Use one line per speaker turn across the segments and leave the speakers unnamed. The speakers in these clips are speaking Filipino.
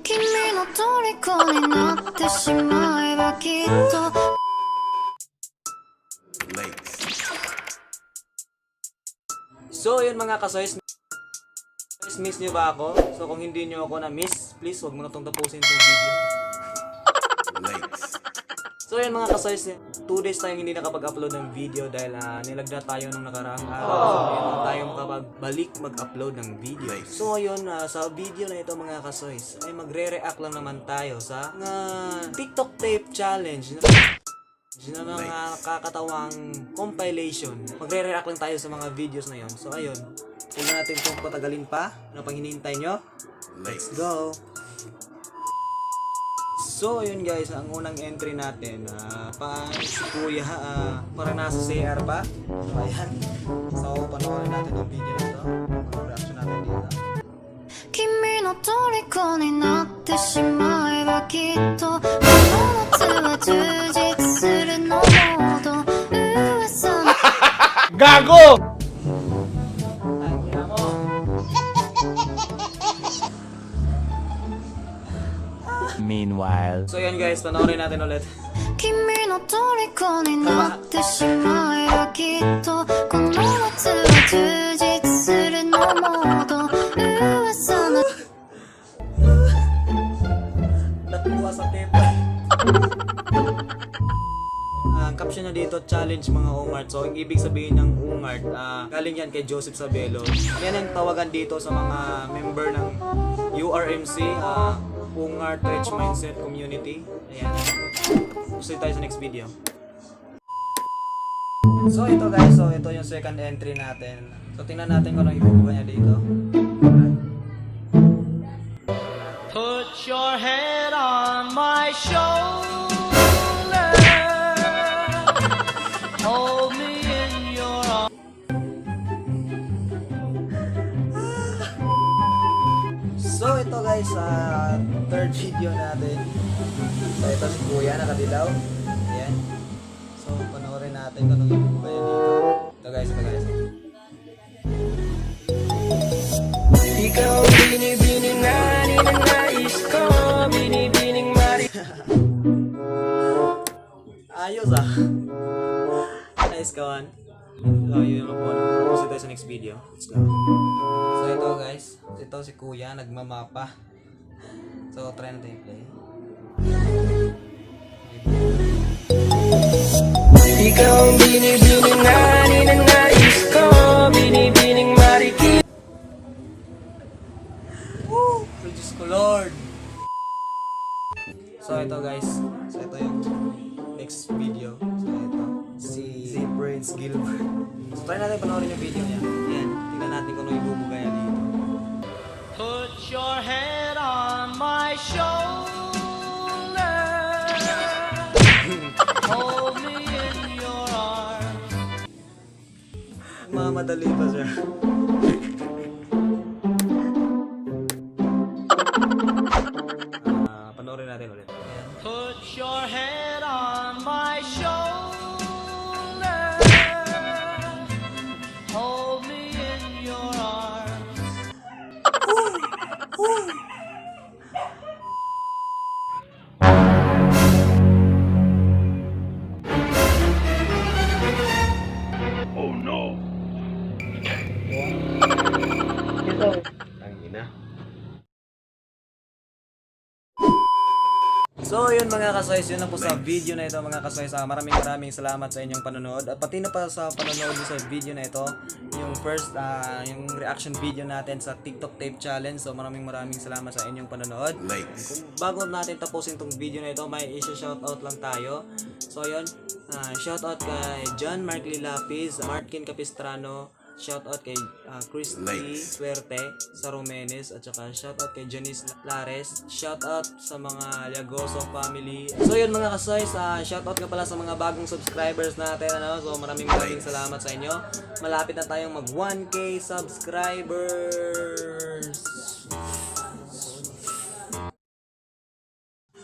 君の虜になってしまえばきっと
So yun mga kasoys, miss nyo ba ako? So kung hindi nyo ako na-miss, please huwag mo na itong tapusin itong video. So yun mga kasoys, 2 days tayong hindi nakapag-upload ng video dahil nilagda tayo nung nakaraang araw. So yun lang tayo makapagbalik mag-upload ng video. So yun, sa video na ito mga kasoys, ay magre-react lang naman tayo sa TikTok tape challenge. Na mga kakatawang compilation. Magre-react lang tayo sa mga videos na yon. So ayun, tingnan natin kung patagalin pa. Ano pang hinihintay nyo? Let's go! So ayun guys, ang unang entry natin, si Kuya, parang nasa CR pa. So ayan. So panoorin natin ang video na ito. Ang reaction natin dito.
君の虜になってしまえばきっとこの夏は充実するのもど噂の
Gago!
Ang ina mo!
Meanwhile.
So yun guys, panoorin natin ulit.
君の虜になってしまえばきっとこの夏は充実するのもど噂の
Natuwa sa tepa. Ang caption na dito, challenge mga ungart. So, ang ibig sabihin ng ungart, galing yan kay Joseph Sabelo. Yan ang tawagan dito sa mga member ng URMC, Ungart Rich Mindset Community. Ayan. Gusto tayo sa next video. So, ito guys. So, ito yung second entry natin. So, tingnan natin kung anong ibubuga niya dito.
Put your head on my shoulder. Hold me in your arms.
So ito guys, third video natin. So ito si Kuya, nakadilaw. Ayan. So panoorin natin kung anong ibubuga niya dito. Ito guys, ito guys.
Ikaw binibining na ninanais ko. Binibining mari.
Ayos Nice kawan. So yun lang po. Pusin tayo sa next video. Let's go. So ito guys, ito si Kuya, nagmamapa. So try natin i-play.
Ikaw binibining na ninanais ko. Binibining marikit.
Diyos ko Lord. So ito guys, so ito yung next video. So ito, si Prince Gilbert. So try natin panoorin yung video niya. Ayan, tingnan natin kung ano ibubuga niya dito.
Put your head on my shoulder. Hold me in your arms.
Mamadali pa siya. Panoorin natin ulit. Ayan.
Put your head on my shoulder. Hold me in your arms.
Oh no!
So yun mga kasoys, yun lang po sa video na ito mga kasoys. Maraming salamat sa inyong panonood. At pati na pa sa panonood sa video na ito, yung first, yung reaction video natin sa TikTok Tape Challenge. So maraming salamat sa inyong panonood. Kung bago natin tapusin tong video na ito, may i-shoutout lang tayo. So yun, shoutout kay John Markley Lapis, Martin Capistrano, shoutout kay Christy Suerte sa Romenes, at saka shoutout kay Janice Lares, shoutout sa mga Llagoso family. So yun mga kasoys, shoutout nga pala sa mga bagong subscribers natin, so maraming salamat sa inyo. Malapit na tayong mag 1K subscribers.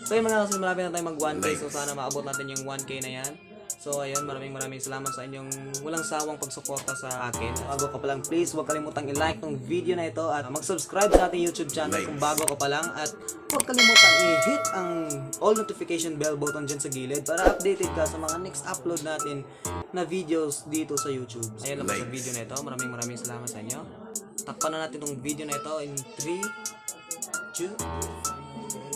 So yun mga kasoys, malapit na tayong mag 1K, so sana maabot natin yung 1K na yan. So So ayun, maraming salamat sa inyong walang sawang pagsuporta sa akin. Bago ka pa lang, please huwag kalimutang i-like tong video na ito at mag-subscribe sa ating YouTube channel kung bago ka pa lang, at huwag kalimutang i-hit ang all notification bell button dyan sa gilid para updated ka sa mga next upload natin na videos dito sa YouTube. Ayun lang po sa video na ito. Maraming salamat sa inyo. Takpan na natin tong video na ito in 3, 2,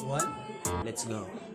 1. Let's go.